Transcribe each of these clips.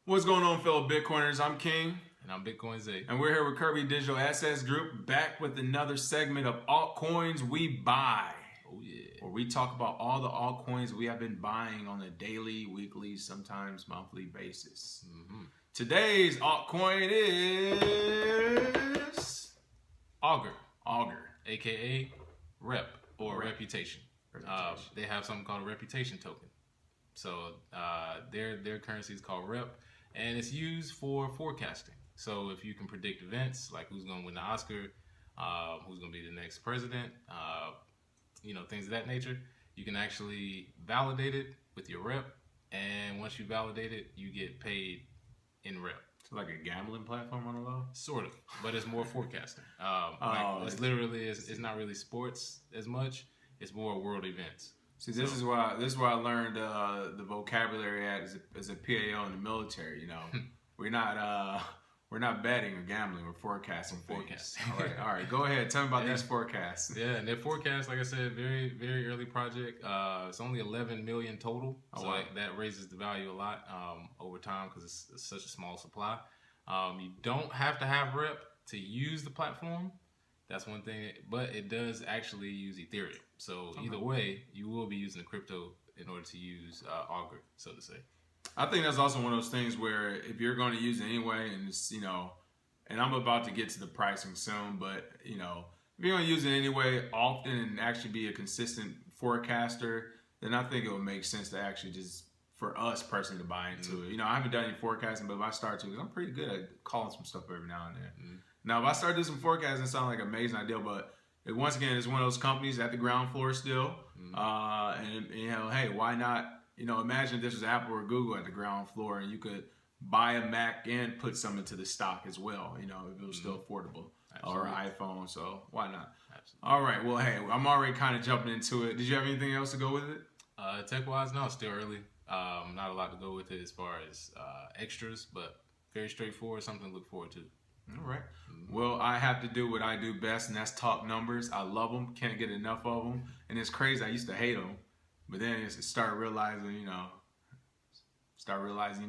What's going on, fellow Bitcoiners? I'm King. And I'm Bitcoin Z. And we're here with KRBE Digital Assets Group, back with another segment of Altcoins We Buy. Oh, yeah. Where we talk about all the altcoins we have been buying on a daily, weekly, sometimes monthly basis. Today's altcoin is Augur. Augur. AKA Rep or Reputation. They have something called a reputation token. So their currency is called Rep, and it's used for forecasting. So if you can predict events like who's going to win the Oscar, who's going to be the next president, things of that nature, you can actually validate it with your Rep, and once you validate it, you get paid in Rep. It's like a gambling platform on the low? Sort of, but it's more forecasting. It's not really sports as much. It's more world events. See, this is where I learned the vocabulary as a PAO in the military. You know, we're not betting or gambling. We're forecasting. All right. Go ahead. Tell me about these forecasts. Yeah, and their forecast, like I said, very very early project. It's only 11 million total, so that raises the value a lot over time because it's such a small supply. You don't have to have Rep to use the platform. That's one thing, but it does actually use Ethereum. So either way, you will be using the crypto in order to use Augur, so to say. I think that's also one of those things where if you're going to use it anyway, and it's, and I'm about to get to the pricing soon, but if you're going to use it anyway often and actually be a consistent forecaster, then I think it would make sense to actually just, for us personally, to buy into it. I haven't done any forecasting, but if I start to, because I'm pretty good at calling some stuff every now and then. Now, if I start doing some forecasting, it sounds like an amazing idea, but once again, it's one of those companies at the ground floor still. Hey, why not? Imagine if this was Apple or Google at the ground floor, and you could buy a Mac and put some into the stock as well. If it was still affordable, or an iPhone. So why not? Absolutely. All right. Well, hey, I'm already kind of jumping into it. Did you have anything else to go with it? Tech-wise, no, it's still early. Not a lot to go with it as far as extras, but very straightforward. Something to look forward to. All right. Well, I have to do what I do best, and that's talk numbers. I love them. Can't get enough of them. And it's crazy. I used to hate them, but then I started realizing, you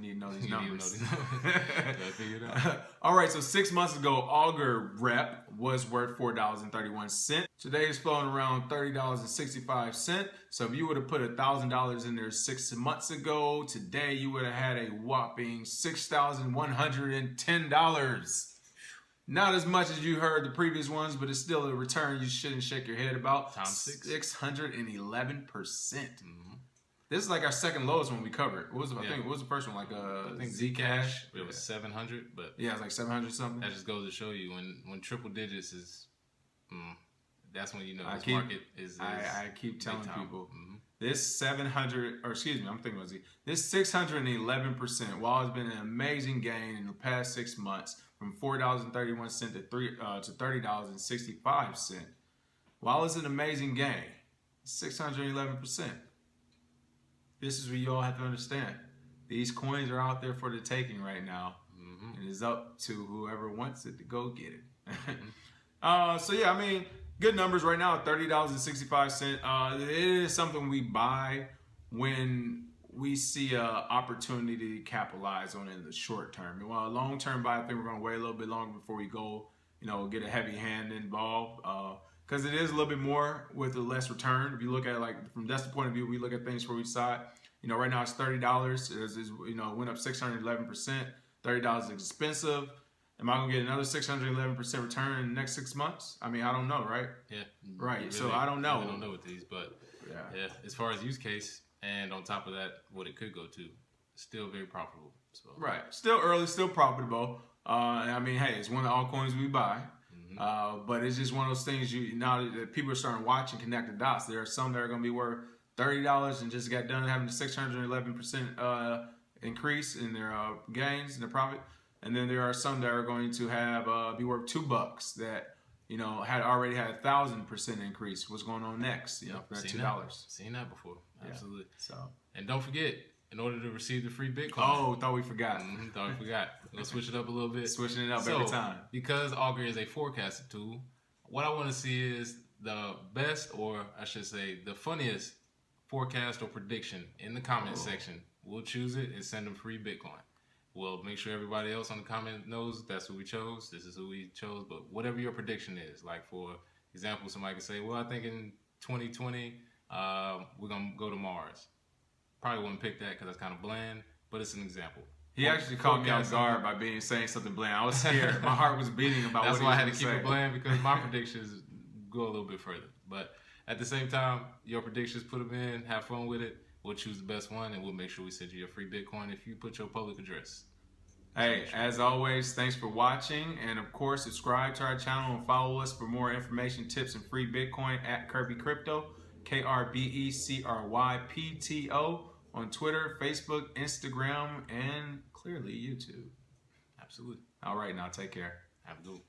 need to know these numbers. All right. So 6 months ago, Augur Rep was worth $4.31. Today it's flowing around $30.65. So if you would have put $1,000 in there 6 months ago, today you would have had a whopping $6,110. Not as much as you heard the previous ones, but it's still a return you shouldn't shake your head about. Times 6. 611%. This is like our second lowest one we covered. What was the first one? I think Zcash. It was 700, but yeah, it's like 700 something. That just goes to show you when triple digits is, that's when market is. I keep telling people this 700, or excuse me, I'm thinking about this 611%. While it's been an amazing gain in the past 6 months, from $4.31 to $30.65. While it's an amazing gain, 611%. This is what you all have to understand. These coins are out there for the taking right now. And it's up to whoever wants it to go get it. Good numbers right now, $30.65. It is something we buy when we see an opportunity to capitalize on it in the short term. While a long-term buy, I think we're going to wait a little bit longer before we go, get a heavy hand involved. Because it is a little bit more with a less return. If you look at it from that's the point of view, we look at things for each side. Right now it's $30. It went up 611%. $30 is expensive. Am I gonna get another 611% return in the next 6 months? I don't know, right? Yeah. Right. Really, so I don't know. I don't know with these, but yeah. As far as use case, and on top of that, what it could go to, still very profitable. So. Right. Still early, still profitable. Hey, it's one of the altcoins we buy. But it's just one of those things now that people are starting to watch and connect the dots. There are some that are going to be worth $30 and just got done having a 611% increase in their gains and their profit. And then there are some that are going to have be worth $2 that had already had 1,000% increase. What's going on next? For that $2. Seen that before. Absolutely. So, and don't forget, in order to receive the free Bitcoin. Oh, thought we forgot. We'll switch it up a little bit. Switching it up every time. Because Augur is a forecasting tool, what I want to see is the best, or I should say, the funniest forecast or prediction in the comment section. We'll choose it and send them free Bitcoin. We'll make sure everybody else on the comment knows that's who we chose. This is who we chose. But whatever your prediction is, like for example, somebody can say, well, I think in 2020, we're going to go to Mars. Probably wouldn't pick that because that's kind of bland, but it's an example. He actually caught me off guard by saying something bland. I was scared. My heart was beating about that's what he was why I had to keep say. it bland, because my predictions go a little bit further. But at the same time, your predictions, put them in, have fun with it. We'll choose the best one, and we'll make sure we send you your free Bitcoin if you put your public address. Hey, as always, thanks for watching. And of course, subscribe to our channel and follow us for more information, tips, and free Bitcoin at KRBE Crypto, KRBE CRYPTO on Twitter, Facebook, Instagram, and clearly YouTube. Absolutely. All right, now take care. Have a good one.